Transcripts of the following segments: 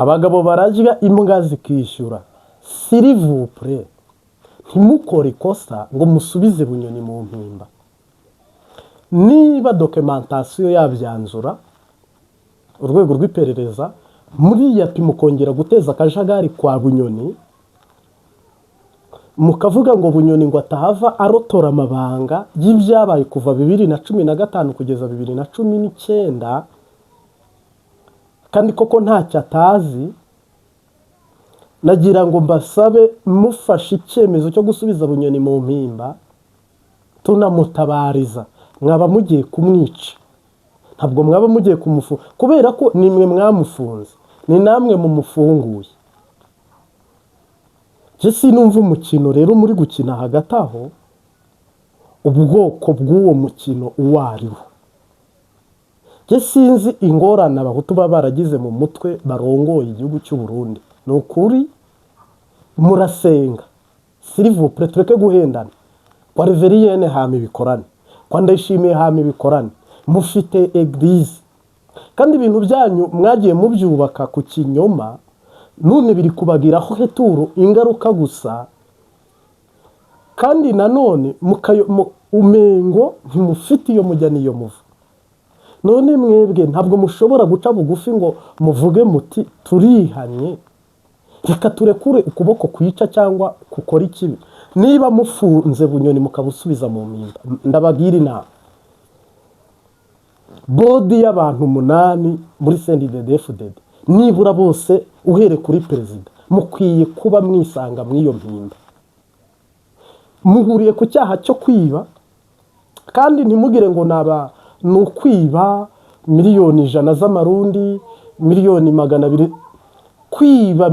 abagabo bararya imbwa zikishyura. S'il-vous-plaît, ntimukore ikosa ngo musubize Bunyoni mu mpimba. Niba documentation yabyanzura urwego rw'iperereza muri yapi mukongera guteza akajagari kwa Bunyoni, mukavuga ngo Bunyoni ngo atahava arotora amabanga y'ibyabaye kuva 2015 kugeza 2019, kandi koko ntacyo atazi. Nagira ngo mbasabe mufashe icyemezo cyo gusubiza Bunyoni mu mpimba, tunamutabariza. Mwaba mugiye kumwica, ntabwo mwaba mugiye kumufunga, kubera ko nimwe mwamufunze, ni namwe mumufunguye. Je sinumva umukino rero muri gukina hagati aho, ubwoko bw'uwo mukino uwariho. Je sinzi ingorane abahutu baba baragize mu mutwe barongoye igihugu cy'u Burundi. Ni ukuri murasenga, s'il-vous-plaît, tureke guhendana. Kwa Reveriyene hama ibikorane, kwa Ndayishimiye hama ibikorane, mufite eglise, kandi ibintu byanyu mwagiye mubyubaka ku kinyoma, none biri kubagiraho heturu ingaruka gusa. Kandi nanone umengo ntimufite iyo mujya niyo muva. None mwebwe ntabwo mushobora guca bugufi ngo muvuge muti turihanye, reka turekure ukuboko kwica cyangwa kukora ikibi. Niba mufunze Bunyoni mukabusubiza mu mpimba, ndabagira inama. Bodi y'abantu 8 muri CNDD-FDD, nibura bose uhere kuri perezida, mukwiye kuba mwisanga mw'iyo mpimba. Muhuriye ku cyaha cyo kwiba, kandi ntimugire ngo ni ukwiba miliyoni 100 z'amarundi, miliyoni 200, kwiba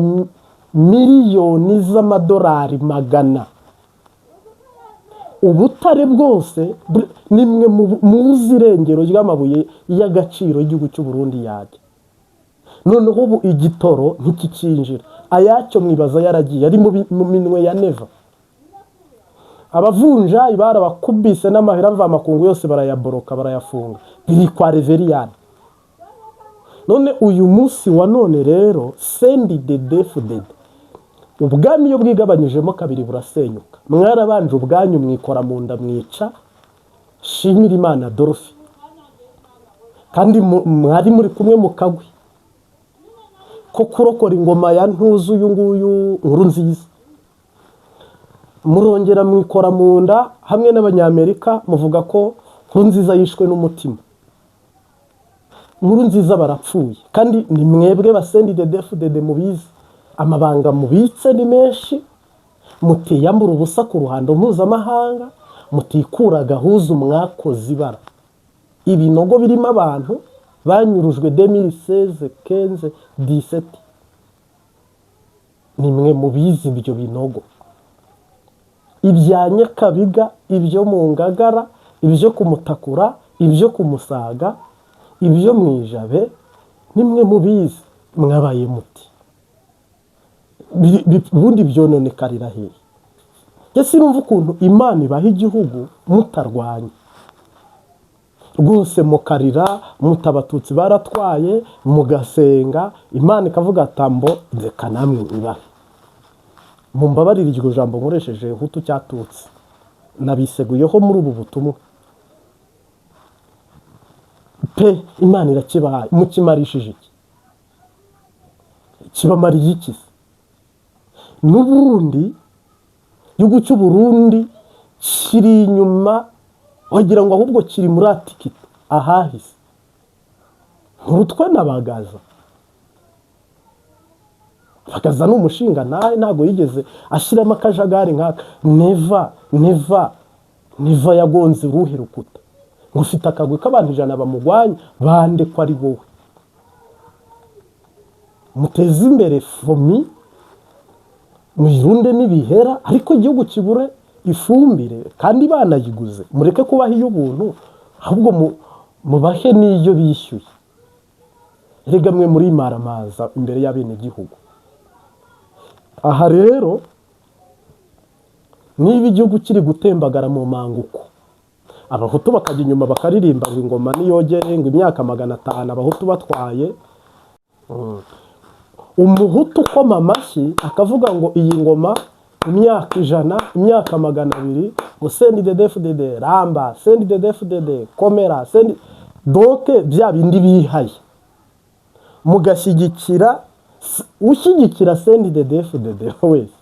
miliyoni z'amadolari 100. Ubutare bwose nimwe muzi irengero ry'amabuye y'agaciro y'igihugu cy'u Burundi yaje. Noneho ubu igitoro ntikikinjira, ayacyo mwibaza yaragiye ari mu minwe ya Neva. Abavunja ibara bakubise n'amahera mva makungu yose barayaboroka barayafunga, biri kwa Reveriyane. None uyu munsi wa none rero CNDD-FDD, ubwami iyo bwigabanyijemo kabiri burasenyuka. Mwarabanje ubwanyu mwikora mu nda mwica Shimirimana Adolphe, kandi mwari muri kumwe mu kagwi ko kurokora ingoma ya ntuzu uyu nguyu Nkurunziza. Murongera mwikora mu nda hamwe n'abanyamerika muvuga ko Nkurunziza yishwe n'umutima. Nkurunziza barapfuye, kandi ni mwebwe CNDD-FDD mubizi. Amabanga mubitse ni menshi, mutiyambura ubusa ku ruhando mpuzamahanga, mutikura gahuza umwakozi bara. Ibinogo birimo abantu banyurujwe 2016, 15, 17. Nimwe mubizi ibyo binogo. Ibya Nyakabiga, ibyo mu Ngagara, ibyo kumutakura, ibyo kumusaga, ibyo mwijabe, nimwe mubizi. Mwabaye muti bundi byononekarira hehe? Ese numva ukuntu Imana ibaha igihugu mutarwanya rwose, mukarira mutabatutsi baratwaye, mugasenga Imana ikavuga atambo reka namwe ibahe. Mumbabarira iryo jambo nkoresheje Hutu cyatutse, nabiseguyeho muri ubu butumwa pe. Imana irakibahaye, mukimarishije iki? Kibamariye iki? N'ubundi igihugu cy'u Burundi kiri inyuma, wagira ngo ahubwo kiri muri atikiti ahahise. Nkurutwe n'abagaza, Bagaza n'umushinga nawe ntago yigeze ashyiramo akajagari nkaka. Neva yagonze uruhe rukuta ngo ufite akagwe k'abantu 100 bamugwanya, bande ko ari wowe. Muteze imbere fomi, mwirunde n'ibihera, ariko igihugu kibure ifumbire kandi banayiguze. Mureke kubaha iyo ubuntu, ahubwo mubahe n'iyo bishyuye. Erega mwe muri maramaza imbere y'abene gihugu. Aha rero niba igihugu kiri gutembagara mu manguko, abahutu bakajya inyuma bakaririmba ngo ingoma niyogere, ngo imyaka 500 abahutu batwaye, umuhutu ukoma amashyi akavuga ngo iyi ngoma imyaka 100 imyaka 200 ngo CNDD-FDD ramba CNDD-FDD komera doke bya bindi bihaye mugashyigikira ushyigikira CNDD-FDD wese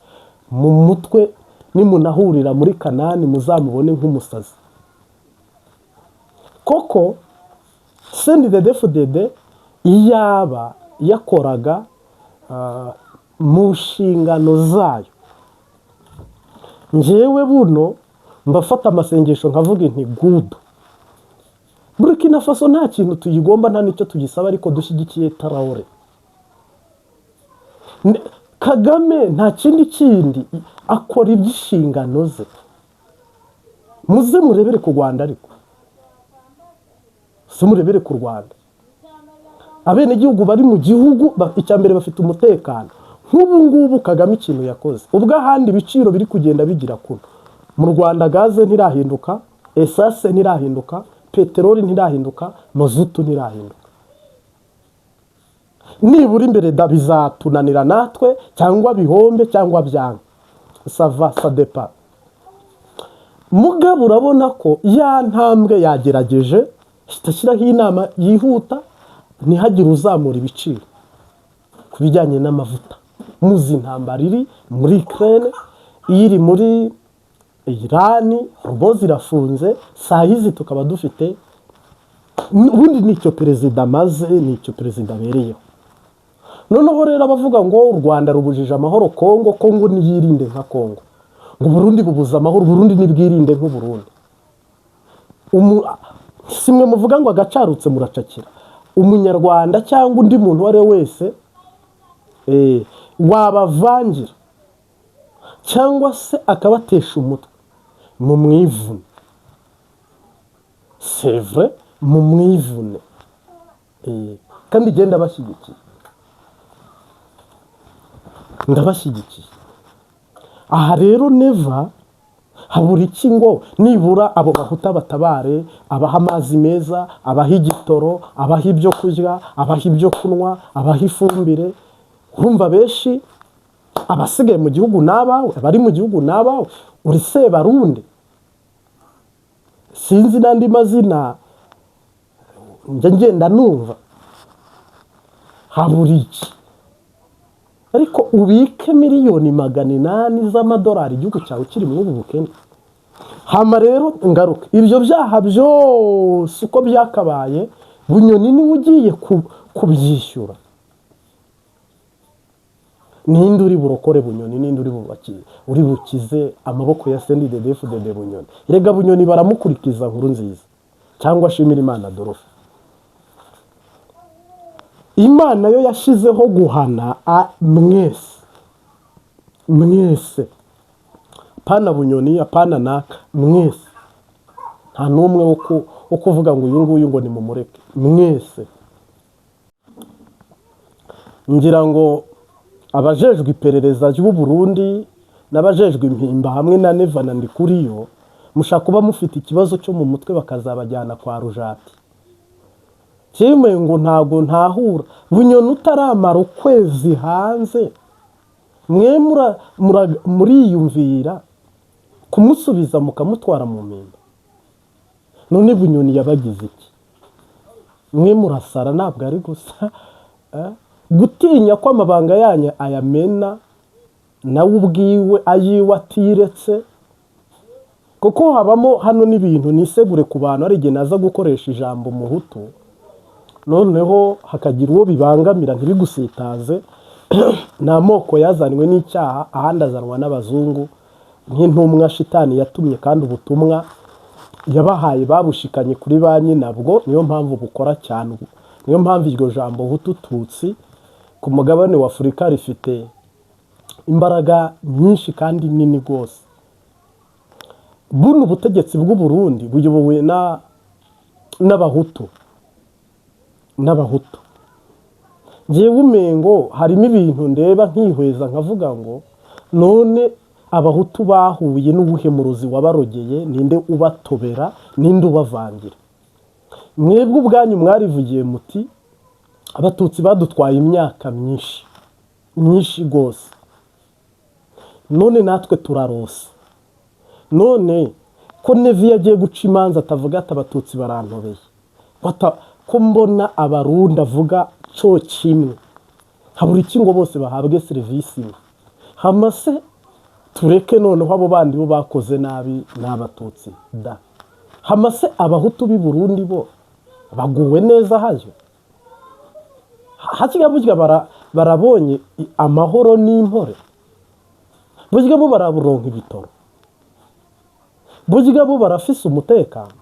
mu mutwe nimunahurira muri Kanani muzamubone nk'umusazi. Koko CNDD-FDD iyaba yakoraga mu nshingano zayo, njyewe buno mbafata amasengesho nkavuga nti good, Burkina Faso nta kintu tuyigomba nta nicyo tugisaba, ariko dushyigikiye Traoré. Kagame nta kindi akora iby'inshingano ze. Muze murebere ku Rwanda, ariko si murebere ku Rwanda. Abene gihugu bari mu gihugu icyambere bafite umutekano. Nk'ubu ngubu Kagame ikintu yakoze, ubwo ahandi ibiciro biri kugenda bigira kuno. Mu Rwanda gaze ntirahinduka, esase ntirahinduka, peteroli ntirahinduka, mazutu ntirahinduka. Nibura imbere da bizatunanira natwe cyangwa bihombe cyangwa byanga. Sava sadepa. Mugabo urabona ko ya ntambwe yagerageje itashyiraho inama yihuta ntihagire uzamura ibiciro kubijyanye n'amavuta. Muzi intambara iri muri Ukraine, iri muri Iran, robo zirafunze, saa hizi tukaba dufite ubundi nicyo perezida maze, nicyo perezida bereyeho. Noneho rero abavuga ngo u Rwanda rubujije amahoro Kongo niyirinde nka Kongo, ngo Burundi bubuza amahoro, Burundi nibwirinde nk'u Burundi. Simwe muvuga ngo agacarutse muracakira. Umunyarwanda cyangwa undi muntu wari wese wabavangira cyangwa se akabatesha umutwe mu mwivune. C'est vrai, mu mwivune. Kandi genda bashyigikiye, ndabashyigikiye. Aha rero neva habura iki ngo nibura abo bahuta batabare, abaha amazi meza, abaha igitoro, abaha ibyo kurya, abaha ibyo kunywa, abaha ifumbire. Urumva benshi abasigaye mu gihugu nabawe, bari mu gihugu nabawe, uri Sebarundi, sinzi n'andi mazina ngenda numva. Habura iki? Ariko ubike miliyoni 800 z'amadolari igihugu cyawe kiri mu bukene. Hama rero ngaruka ibyo byaha byose uko byakabaye, Bunyoni ni ugiye kubyishyura. Ninde uri burokore Bunyoni? Ninde uri bukize amaboko ya CNDD-FDD Bunyoni? Erega Bunyoni baramukurikiza nkuru nziza cyangwa Shimira Imana Adolphe. Imana yo yashizeho guhana mwese, pana Bunyoni, apana naka, mwese. Nta numwe wo kuvuga ngo uyu nguyu ngo ni mumureke, mwese. Ngira ngo abajejwe iperereza ry'u Burundi n'abajejwe impimba hamwe na Neva na Ndikuriyo mushaka kuba mufite ikibazo cyo mu mutwe bakazabajyana kwa Rujati. Kimwe ngo ntago ntahura Bunyoni utaramara ukwezi hanze, mwe muriyumvira kumusubiza mukamutwara mu mpimba. None Bunyoni yabagize iki? Mwe murasara ntabwo ari gusa gutinya ko amabanga yanyu ayamena nawe ubwiwe ayiwe atiretse. Kuko habamo hano n'ibintu nisegure ku bantu ari igihe naza gukoresha ijambo muhutu, noneho hakagira uwo bibangamira ntibigusitaze. N'amoko yazanwe n'icyaha, ahandi azanwa n'abazungu nk'intumwa shitani yatumye, kandi ubutumwa yabahaye babushikanye kuri banki. Nabwo niyo mpamvu bukora cyane. Niyo mpamvu iryo jambo hutu tutsi ku mugabane wa Afurika rifite imbaraga nyinshi kandi nini rwose. Buno ubutegetsi bw'u Burundi buyobowe n'abahutu. Ngiye umengo harimo ibintu ndeba nkihweza nkavuga ngo none abahutu bahuye n'ubuhemuruzi wabarogeye, ninde ubatobera, ninde ubavangira? Mwebwe ubwanyu mwarivugiye muti abatutsi badutwaye imyaka myinshi, nyinshi rwose. None natwe turarose. None ko Nevi yagiye guca imanza atavuga ati abatutsi barantobeye, ko mbona abarundi avuga cyo kimwe, habura iki ngo bose bahabwe serivisi imwe? Hamase tureke noneho abo bandi bo bakoze nabi n'abatutsi da. Hamase abahutu b'i Burundi bo baguwe neza haje. Hakiga burya barabonye amahoro n'impore. Burya bo baraburonka ibitoro. Burya bo barafise umutekano.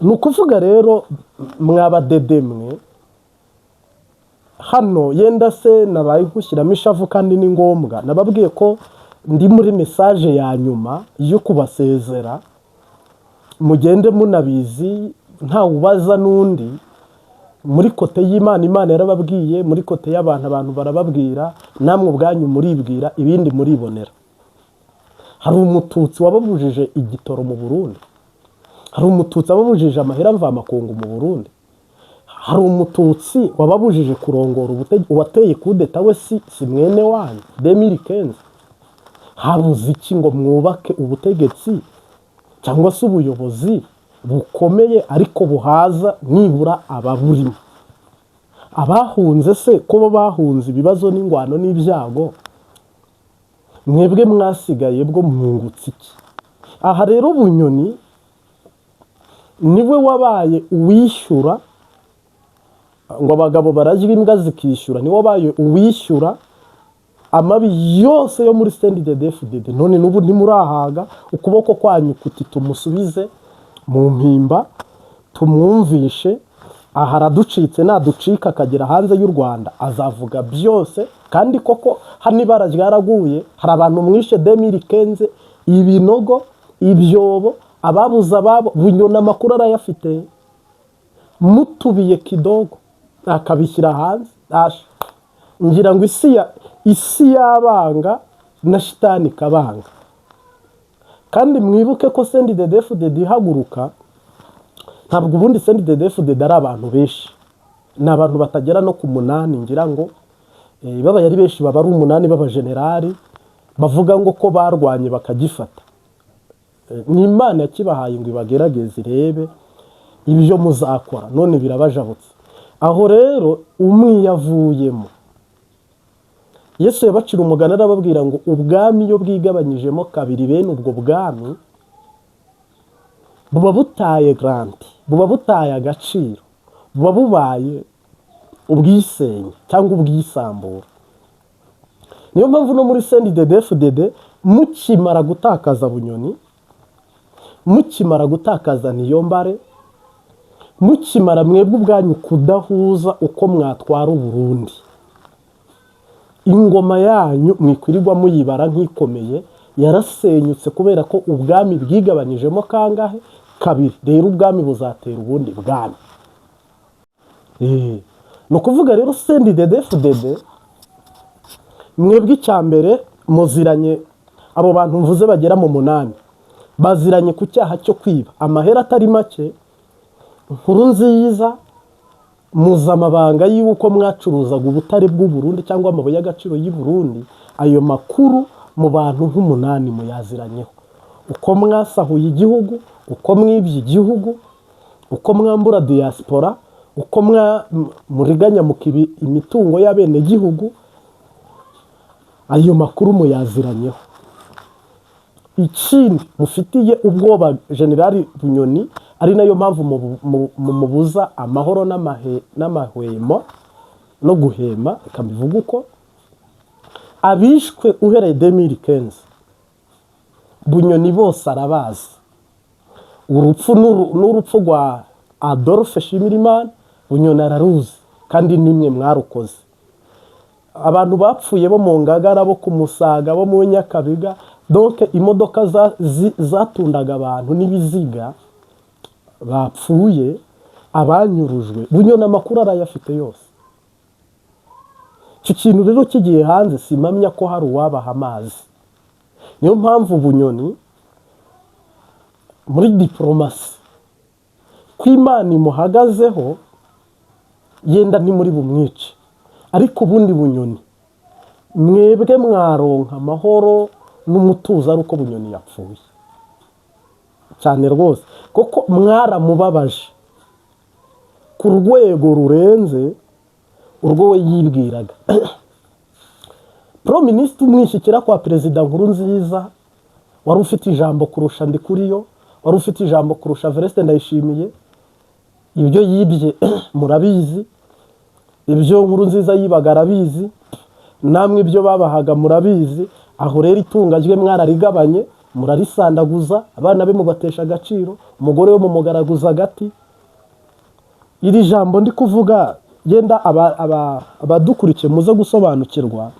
Nukuvuga rero mwabadedemwe hano yenda se nabaye gushyiramo ishavu kandi ni ngombwa. Nababwiye ko ndi muri message ya nyuma yo kubasezera, mugende munabizi nta ubaza n'undi. Muri kote y'Imana, Imana yarababwiye, muri kote y'abantu, abantu barababwira, namwe ubwanyu muribwira, ibindi muribonera. Hari umututsi wababujije igitoro mu Burundi. Hari umututsi wababujije amahera mvamakungu mu Burundi. Hari umututsi wababujije kurongora uwateye kudeta we si mwene wanyu 2015. Habuze iki ngo mwubake ubutegetsi cyangwa se ubuyobozi bukomeye ariko buhaza nibura ababurimo? Abahunze se ko bahunze ibibazo n'ingwano n'ibyago, mwebwe mwasigaye bwo mwungutse iki? Aha rero Bunyoni niwe wabaye uwishyura, ngo abagabo barajya imbwa zikishyura, niwe wabaye uwishyura amabi yose yo muri CNDD-FDD. None n'ubu ntimurahaga, ukuboko kwanyu kuti tumusubize mu mpimba tumwumvishe. Aha araducitse naducika akagera hanze y'u Rwanda azavuga byose. Kandi koko hano ibara ryaraguye, hari abantu mwishe 2015, ibinogo, ibyobo, ababuza ababo. Bunyoni amakuru arayafite, mutubiye kidogo akabishyira hanze. Ngira ngo isi yabanga na shitani kabanga. Kandi mwibuke ko CNDD-FDD ihaguruka, ntabwo ubundi CNDD-FDD ari abantu benshi, ni abantu batagera no ku 8. Ngira ngo baba yari benshi, baba ari 8 b'abajenerali bavuga ngo ko barwanye bakagifata. Ni Imana yakibahaye ngo ibagerageze irebe ibyo muzakora. None birabajabutse. Aho rero umwiyavuyemo, Yesu yabacira umugani arababwira ngo ubwami iyo bwigabanyijemo kabiri, bene ubwo bwami buba butaye garanti, buba butaye agaciro, buba bubaye ubwisenye cyangwa ubwisambura. Niyo mpamvu no muri CNDD-FDD mukimara gutakaza Bunyoni, mukimara gutakaza Niyombare, mukimara mwebwe ubwanyu kudahuza uko mwatwara Burundi, ingoma yanyu mwikwirirwa muyibara nk'ikomeye yarasenyutse kubera ko ubwami bwigabanyijemo kangahe? Kabiri. Rero ubwami buzatera ubundi bwami. No kuvuga rero CNDD-FDD mwebwe icyambere muziranye, abo bantu mvuze bagera mu 8 baziranye ku cyaha cyo kwiba amahera atari make. Nkurunziza muzamabanga y'uko mwacuruzaga ubutare bw'u Burundi cyangwa amabuye y'agaciro y'u Burundi, ayo makuru mu bantu nk'8 muyaziranyeho. Uko mwasahuye igihugu, uko mwibye igihugu, uko mwambura diaspora, uko muriganya mukibi imitungo y'abene gihugu, ayo makuru muyaziranyeho. Ikindi mufitiye ubwoba Generali Bunyoni, ari nayo mpamvu mubuza amahoro n'amahwemo no guhema. Ikambivuga uko abishwe uhereye 2015 Bunyoni bose arabazi. Urupfu n'urupfu rwa Adolphe Nshimirimana Bunyoni araruzi, kandi nimwe mwarukoze. Abantu bapfuye bo mu Ngagara, bo ku Musaga, bo mu Nyakabiga, donc imodoka zatundaga abantu n'ibiziga bapfuye, abanyurujwe, Bunyoni amakuru arayafite yose. Icyo kintu rero kigiye hanze simamya ko hari uwabaha amazi. Niyo mpamvu Bunyoni muri diplomasi ko Imana imuhagazeho, yenda ni muri bumwice. ariko ubundi Bunyoni mwebwe mwaronka amahoro n'umutuzo ari uko Bunyoni yapfuye cyane rwose, kuko mwaramubabaje ku rwego rurenze urwo we yibwiraga. Pro Ministre umwishyikira kwa Perezida Nkurunziza wari ufite ijambo kurusha Ndikuriyo, wari ufite ijambo kurusha Evariste Ndayishimiye. Ibyo yibye murabizi, ibyo Nkurunziza yibaga arabizi, namwe ibyo babahaga murabizi. Aho rero itunga rye mwararigabanye, murarisandaguza, abana be mubatesha agaciro, umugore we mumugaraguza agati. Iri jambo ndi kuvuga genda abadukurikiye muze gusobanukirwa,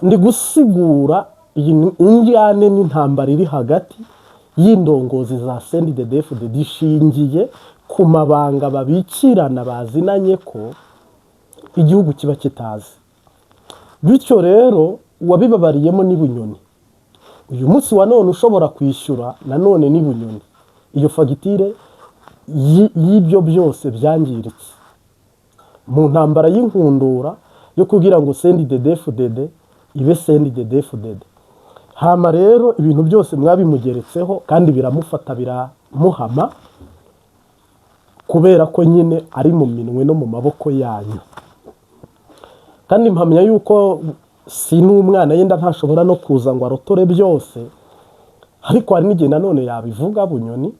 ndi gusigura iyi injyane n'intambara iri hagati y'indongozi za CNDD-FDD ishingiye ku mabanga babikirana bazinanye ko igihugu kiba kitazi. Bityo rero wabibabariyemo ni Bunyoni. Uyu munsi wa none ushobora kwishyura nanone ni Bunyoni iyo fagitire y'ibyo byose byangiritse mu ntambara y'inkundura yo kugira ngo CNDD-FDD ibe CNDD-FDD. Hama rero ibintu byose mwabimugeretseho kandi biramufata biramuhama, kubera ko nyine ari mu minwe no mu maboko yanyu. Kandi mpamya yuko si n'umwana yenda ntashobora no kuza ngo arotore byose, ariko hari n'igihe nanone yabivuga Bunyoni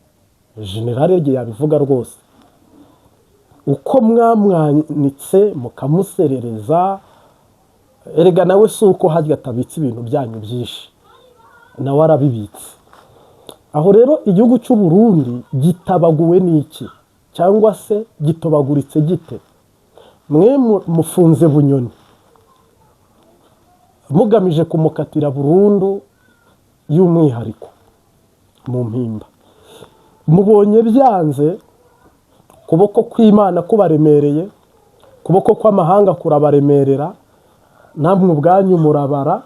generale rye yabivuga rwose. Uko mwamwanitse mukamuserereza, erega nawe si uko harya atabitse ibintu byanyu byinshi, nawe arabibitse. Aho rero igihugu cy'u Burundi gitabaguwe n'iki cyangwa se gitobaguritse gite? Mwe mufunze Bunyoni mugamije kumukatira burundu y'umwihariko mu mpimba. Mubonye byanze, kuboko kw'Imana kubaremereye, kuboko kw'amahanga kurabaremerera, namwe ubwanyu murabara.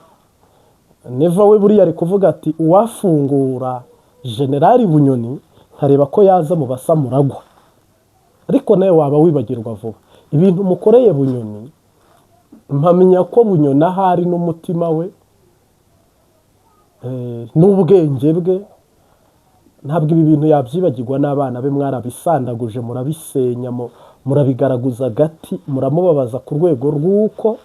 Neva we buriya ari kuvuga ati uwafungura Generali Bunyoni nkareba ko yaza mu basamuragwa, ariko nawe waba wibagirwa vuba. Ibintu mukoreye Bunyoni, mpamenya ko Bunyoni ahari n'umutima we n'ubwenge bwe, ntabwo ibi bintu yabyibagirwa. n'abana be mwarabisandaguje, murabisenya, murabigaraguza agati, muramubabaza ku rwego rw'uko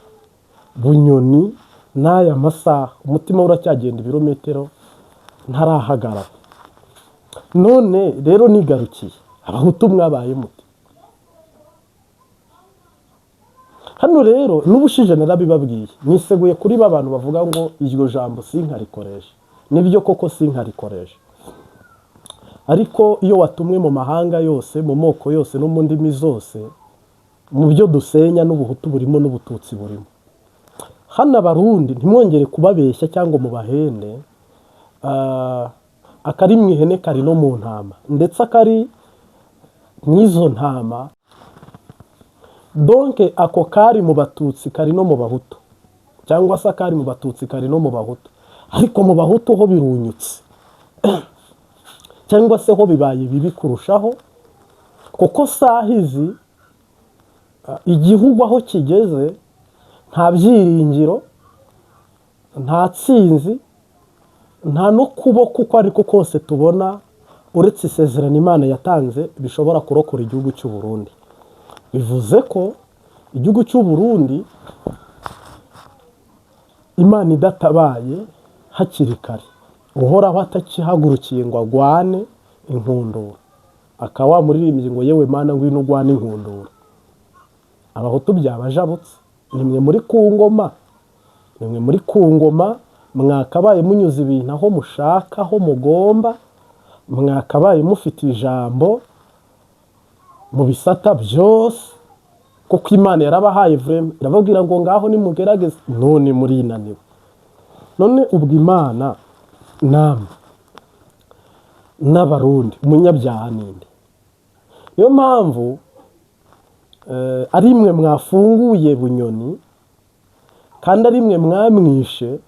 Bunyoni n'aya masaha umutima we uracyagenda ibirometero ntarahagarara. None rero nigarukiye, abahutu mwabaye muti hano rero n'ubushije narabibabwiye, niseguye kuri abantu bavuga ngo iryo jambo sinkarikoresha. Nibyo koko sinkarikoresha, ariko iyo watumwe mu mahanga yose, mu moko yose no mu ndimi zose, mu byo dusenya n'ubuhutu burimo n'ubututsi burimo. Hano Abarundi ntimwongere kubabeshya cyangwa mu bahende, akari mu ihene kari no mu ntama, ndetse akari mw'izo ntama. Donc ako kari mu batutsi kari no mu bahutu, cyangwa se akari mu batutsi kari no mu bahutu, ariko mu bahutu ho birunyutse cyangwa se ho bibaye bibi kurushaho, kuko sahizi igihugu aho kigeze nta byiringiro, nta tsinzi, nta no kuboko uko ariko kose tubona uretse isezerano Imana yatanze bishobora kurokora igihugu cy'u Burundi. Bivuze ko igihugu cy'u Burundi Imana idatabaye hakiri kare, uhoraho atakihagurukiye ngo agwane inkundura, akaba muririmbye ngo yewe Mana ngwino ugwane inkundura, abahutu byabajabutse. Nimwe muri ku ngoma, nimwe muri ku ngoma, mwakabaye munyuze ibintu aho mushaka, aho mugomba, mwakabaye mufite ijambo mu bisata byose, kuko Imana yarabahaye vrema, irababwira ngo ngaho nimugerageze. None murinaniwe. None ubwo Imana namwe n'Abarundi umunyabyaha ninde? Niyo mpamvu ari mwe mwafunguye Bunyoni, kandi ari mwe mwamwishe,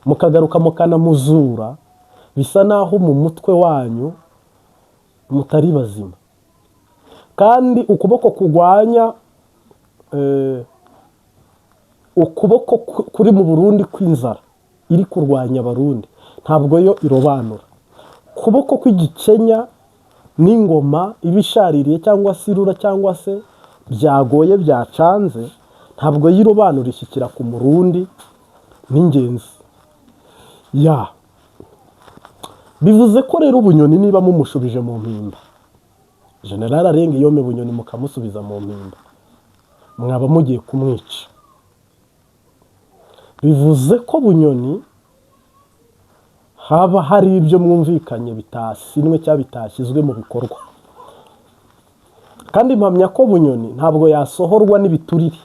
mukagaruka mukanamuzura, bisa naho mu mutwe wanyu mutari bazima. Kandi ukuboko kugwanya ukuboko kuri mu Burundi kw'inzara iri kurwanya abarundi ntabwo yo irobanura. Ukuboko kw'igikenya n'ingoma ibishaririye cyangwa se irura cyangwa se byagoye byacanze ntabwo yirobanura ishyikira ku murundi n'ingenzi ya. Bivuze ko rero Bunyoni niba mumushubije mu mpimba, General Arengiyome Bunyoni mukamusubiza mu mpimba, mwaba mugiye kumwica. Bivuze ko Bunyoni haba hari ibyo mwumvikanye bitasinwe cyangwa bitashyizwe mu bikorwa. Kandi mpamya ko Bunyoni ntabwo yasohorwa n'ibiturire.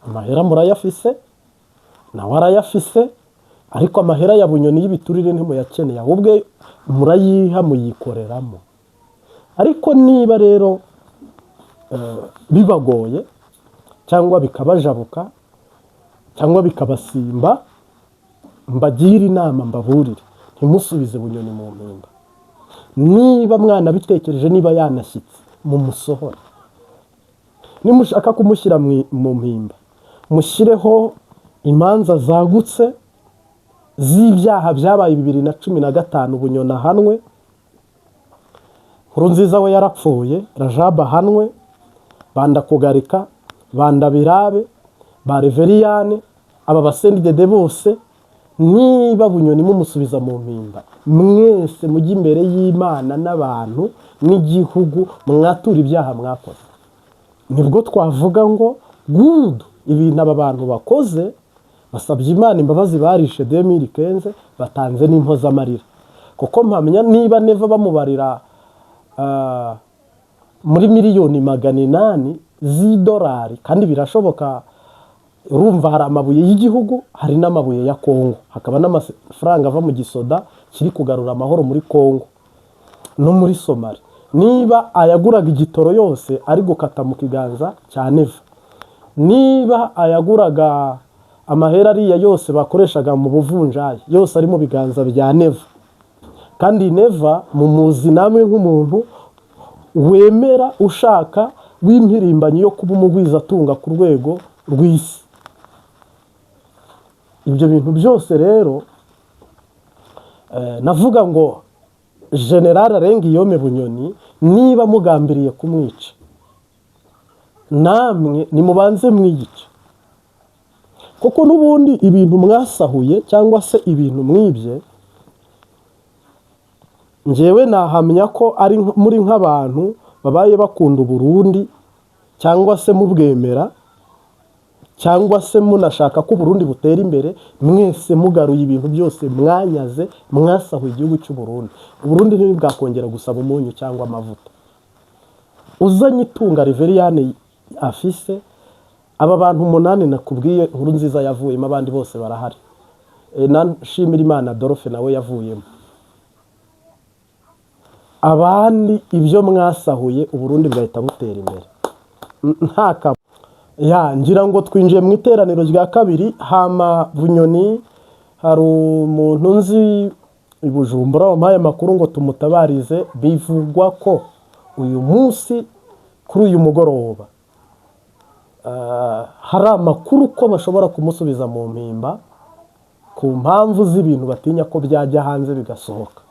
Amahera murayafise, nawe arayafise, ariko amahera ya Bunyoni y'ibiturire ntimuyakeneye, ahubwo murayiha muyikoreramo. Ariko niba rero bibagoye cyangwa bikabajabuka cyangwa bikabasimba, mbagira inama mbaburire ntimusubize Bunyoni mu mpimba. Niba mwana bitekereje, niba yanashyitse mumusohora. Nimushaka kumushyira mu mpimba, mushyireho imanza zagutse z'ibyaha byabaye 2015 Bunyoni ahanwe, Nkurunziza we yarapfuye, Rajab ahanwe, Bandakugarika, Bandabirabe, ba Reveriyane, aba basendide bose. Niba Bunyoni mumusubiza mu mpimba, mwese mujye imbere y'Imana n'abantu n'igihugu mwatura ibyaha mwakoze. Nibwo twavuga ngo good, ibintu aba bantu bakoze basabye Imana imbabazi barishe 2015 batanze n'impozamarira. Kuko mpamya niba neva bamubarira muri miliyoni 800 z'idolari, kandi birashoboka. Urumva hari amabuye y'igihugu, hari n'amabuye ya Kongo, hakaba n'amafaranga ava mu gisoda kiri kugarura amahoro muri Kongo no muri Somalia. Niba ayaguraga igitoro yose ari gukata mu kiganza cya Neva, niba ayaguraga amahera ariya yose bakoreshaga mu buvunjayi yose ari mu biganza bya Neva, kandi Neva mumuzi namwe nk'umuntu wemera ushaka w'impirimbanyi yo kuba umugwizatunga ku rwego rw'isi. Ibyo bintu byose rero navuga ngo General Arengiyome Bunyoni niba mugambiriye kumwica, namwe nimubanze mwiyice. Kuko n'ubundi ibintu mwasahuye cyangwa se ibintu mwibye, njyewe nahamya ko ari muri nk'abantu babaye bakunda Burundi cyangwa se mubwemera, cyangwa se munashaka ko Burundi butera imbere, mwese mugaruye ibintu byose mwanyaze, mwasahuye igihugu cy'u Burundi. Burundi ntibwakongera gusaba umunyu cyangwa amavuta. Uzanye itunga Reveriyane afise, aba bantu 8 nakubwiye Nkurunziza yavuyemo, abandi bose barahari. Nashimira Imana Adolphe nawe yavuyemo. Abandi ibyo mwasahuye Uburundi bwahita butera imbere. Ntaka ya ngira ngo twinjiye mu iteraniro rya kabiri. Hama Bunyoni hari umuntu nzi i Bujumbura wampaye amakuru ngo tumutabarize. Bivugwa ko uyu munsi kuri uyu mugoroba hari amakuru ko bashobora kumusubiza mu mpimba ku mpamvu z'ibintu batinya ko byajya hanze bigasohoka,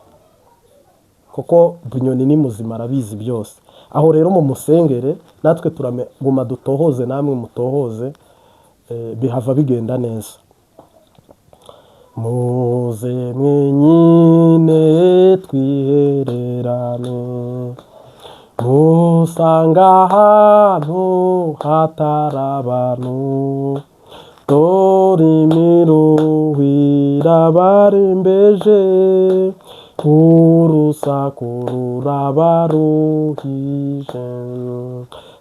kuko Bunyoni ni muzima arabizi byose. Aho rero mu musengere, natwe turamuguma dutohoze, namwe mutohoze, bihava bigenda neza. Muze mwenyine twihererane, musanga ahantu hatari abantu, dore imiruho irabarembeje, urusaku rurabaruhije,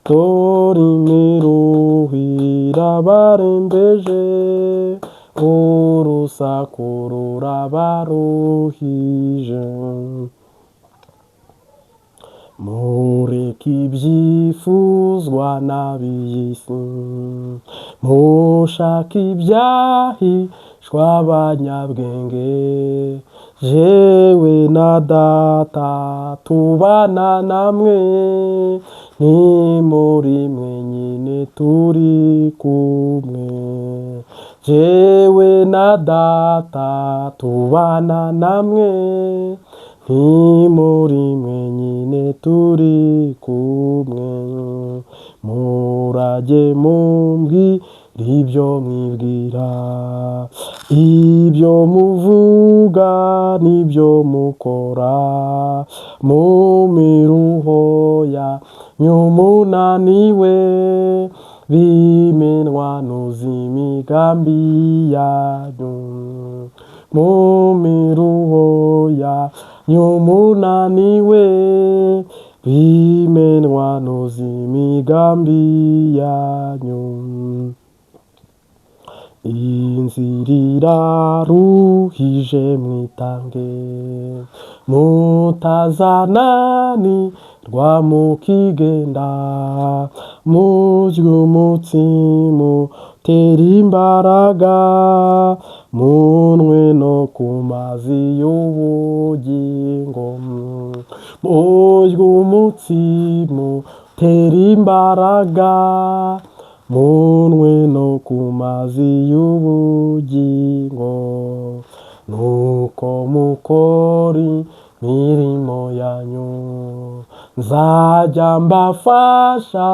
dore imiruho irabarembeje, urusaku rurabaruhije. Mureke ibyifuzwa n'ab'isi, mushaka ibyahishwa abanyabwenge, jewe na Data tubana namwe, ni muri mwenyine turi kumwe, jewe na data tubana namwe, ni muri mwenyine turi kumwe, murage mumbwira ibyo mwibwira, ibyo muvuga n'ibyo mukora, mu miruho yanyu munaniwe, bimenwanuza imigambi yanyu, mu miruho yanyu munaniwe, bimenwanuza imigambi yanyu. Inzira iraruhije mwitange, mutazananirwa mukigenda, murye umutsima utera imbaraga, munwe no ku mazi y'ubugingo, murye umutsima utera imbaraga, munwe no ku mazi y'ubugingo, nuko mukora imirimo yanyu, nzajya mbafasha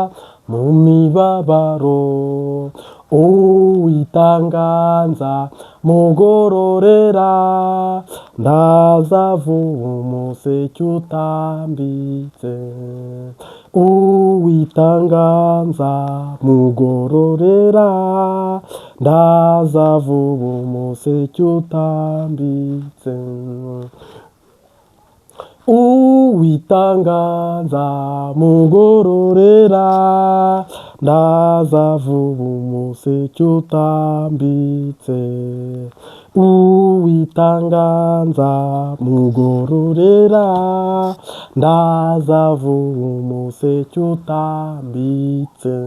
mu mibabaro, Uwitanga mugororera, ndazavuba umuseke utambitse, Uwitanga mugororera, ndazavuba umuseke utambitse, Uwitanga mugororera, ndazavuba umuseke utambitse, Uwitanga mugororera, ndazavuba umuseke utambitse.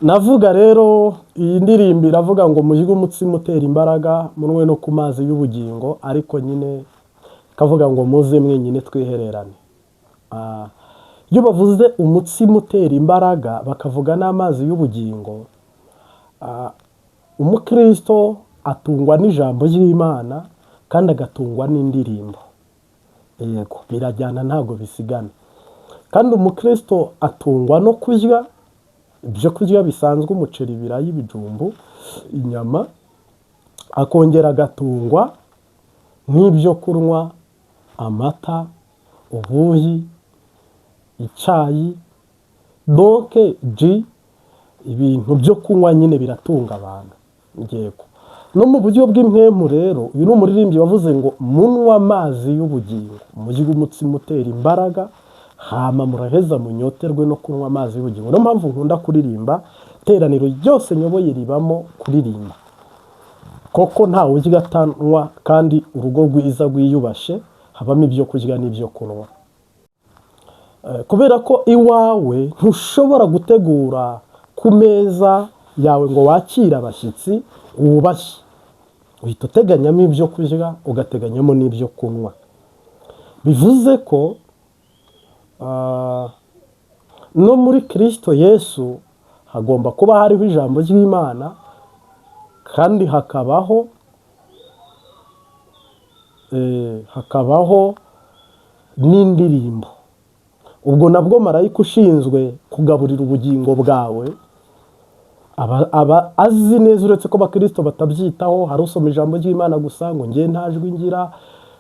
Navuga rero iyi ndirimbo iravuga ngo mujye umutsima utera imbaraga, munwe no ku mazi y'ubugingo, ariko nyine kavuga ngo muze mwenyine twihererane. Iyo bavuze umutsima utera imbaraga bakavuga n'amazi y'ubugingo, umukristo atungwa n'ijambo ry'Imana kandi agatungwa n'indirimbo. Yego, birajyana ntago bisigana. Kandi umukristo atungwa no kurya ibyo kurya bisanzwe, umuceri, ibirayi, ibijumbu, inyama, akongera agatungwa n'ibyo kunywa, amata, ubuyi, icyayi, doke, ji, ibintu byo kunywa nyine biratunga abantu. Yego, no mu buryo bw'impemu rero, uyu ni umuririmbyi wavuze ngo munywa amazi y'ubugingo, mujye umutsima utera imbaraga, hama muraheza munyoterwe no kunywa amazi y'ubugingo. Niyo mpamvu nkunda kuririmba, iteraniro ryose nyoboye ribamo kuririmba, koko ntawe urya atanywa, kandi urugo rwiza rwiyubashe habamo ibyo kurya n'ibyo kunywa. Kubera ko iwawe ntushobora gutegura ku meza yawe ngo wakire abashyitsi wubashye, uhita uteganyamo ibyo kurya ugateganyamo n'ibyo kunywa. Bivuze ko no muri Kristo Yesu hagomba kuba hariho ijambo ry'Imana, kandi hakabaho n'indirimbo. Ubwo nabwo marayika ushinzwe kugaburira ubugingo bwawe aba azi neza, uretse ko abakristo batabyitaho. Hari usoma ijambo ry'Imana gusa ngo ngiye nta jwi ngira,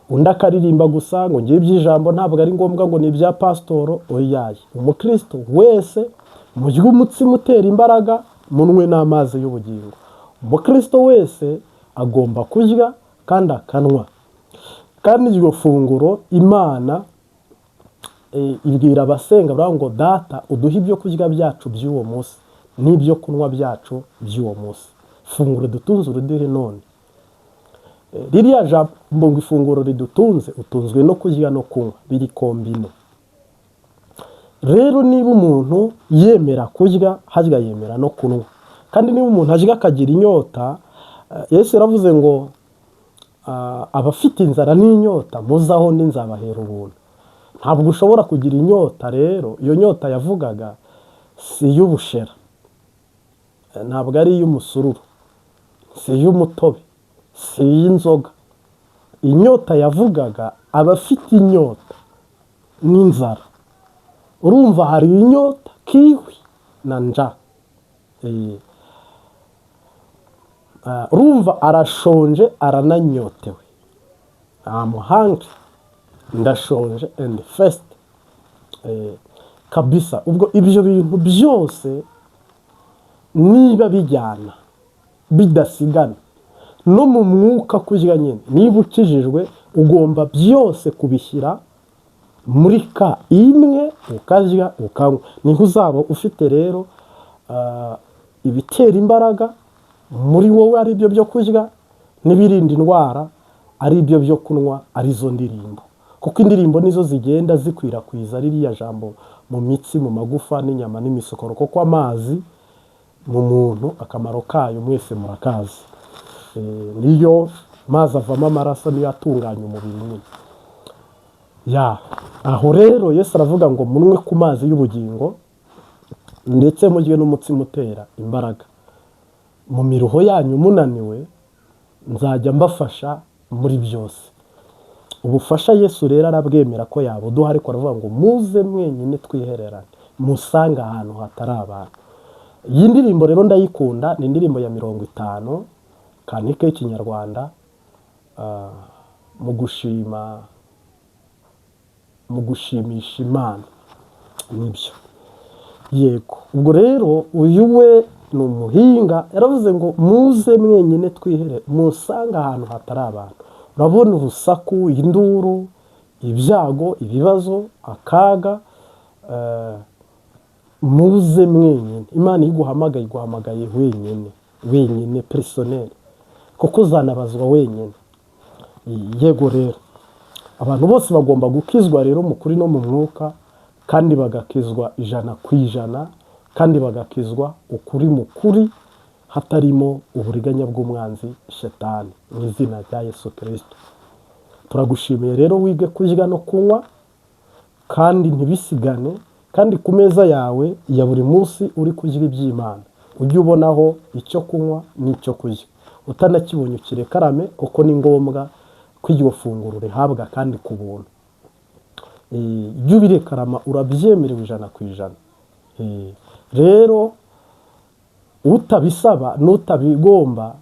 undi akaririmba gusa ngo ngiye iby'ijambo ntabwo ari ngombwa, ngo ni ibya pasitoro. Oyaye, umukristo wese mujye umutsima utera imbaraga, munwe n'amazi y'ubugingo. Umukristo wese agomba kurya kandi akanywa, kandi iryo funguro Imana ibwira abasenga baravuga ngo data uduhe ibyo kurya byacu by'uwo munsi n'ibyo kunywa byacu by'uwo munsi, funguro dutunze uruduhe none. Ririya jambo ngo ifunguro ridutunze, utunzwe no kurya no kunywa, biri kombine. Rero niba umuntu yemera kurya, harya yemera no kunywa. Kandi niba umuntu arya akagira inyota, Yesu yaravuze ngo abafite inzara n'inyota muzaho nzabahera ubuntu. Ntabwo ushobora kugira inyota rero, iyo nyota yavugaga si iy'ubushera, ntabwo ari iy'umusururu, si iy'umutobe, si iy'inzoga. Inyota yavugaga abafite inyota n'inzara. Urumva hari inyota, kiwi na njaa. Urumva arashonje arananyotewe. I'm hungry, ndashonje and thirsty. Kabisa, ubwo ibyo bintu byose niba bijyana bidasigana no mu mwuka kurya nyine, niba ukijijwe ugomba byose kubishyira muri ka imwe, ukarya ukanywa. Niho uzaba ufite rero ibitera imbaraga muri wowe, ari byo byo kurya, n'ibirinda indwara ari byo byo kunywa, arizo ndirimbo. Kuko indirimbo nizo zigenda zikwirakwiza ririya jambo mu mitsi, mu magufa n'inyama n'imisokoro. Kuko amazi mu muntu akamaro kayo mwese murakazi. Niyo mazi avamo amaraso, niyo atunganya umubiri nyine. Aho rero Yesu aravuga ngo munwe ku mazi y'ubugingo ndetse murye n'umutsima utera imbaraga. Mu miruho yanyu munaniwe nzajya mbafasha muri byose. Ubufasha Yesu rero arabwemera ko yabuduha, ariko aravuga ngo muze mwenyine twihererane, musanga ahantu hatari abantu. Iyi ndirimbo rero ndayikunda, ni indirimbo ya 50 kanike y'ikinyarwanda, mu gushimisha Imana nibyo. Yego, ubwo rero uyu we ni umuhinga, yaravuze ngo muze mwenyine twihere, musanga ahantu hatari abantu. Urabona urusaku, induru, ibyago, ibibazo, akaga, muze mwenyine. Imana iguhamagaye wenyine personnel, kuko uzanabazwa wenyine. Yego rero abantu bose bagomba gukizwa rero mu kuri no mu mwuka, kandi bagakizwa 100%, kandi bagakizwa ukuri mu kuri, hatarimo uburiganya bw'umwanzi shetani, mu izina rya Yesu Kristo. Turagushimiye rero wige kurya no kunywa, kandi ntibisigane, kandi ku meza yawe ya buri munsi uri kurya iby'Imana ujye ubonaho icyo kunywa n'icyo kurya. Utanakibonye ukirekarame, kuko ni ngombwa ko iryo funguro rihabwa kandi ku buntu. Ibyo ubirekarama urabyemerewe 100%. Rero utabisaba n'utabigomba,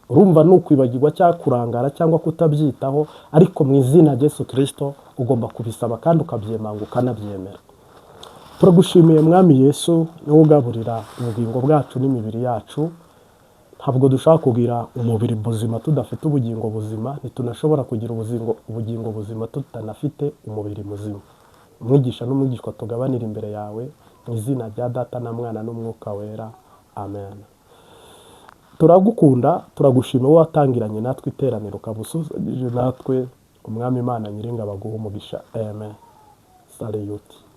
urumva nukwibagirwa cyangwa kurangara cyangwa kutabyitaho, ariko mu izina rya Yesu Kristo ugomba kubisaba kandi ukabyemanga ukanabyemera. Turagushimiye Mwami Yesu, niwe ugaburira ubugingo bwacu n'imibiri yacu. Ntabwo dushaka kugira umubiri buzima tudafite ubugingo buzima, ntitunashobora kugira ubugingo buzima tutanafite umubiri muzima. Umwigisha n'umwigishwa tugabanira imbere yawe, mu izina rya Data na Mwana n'Umwuka Wera. Amen. Turagukunda, turagushima wowe watangiranye natwe iteraniro, ukabusuzugije natwe. Umwami Imana Nyiringabo aguhe umugisha. Amen. Salute.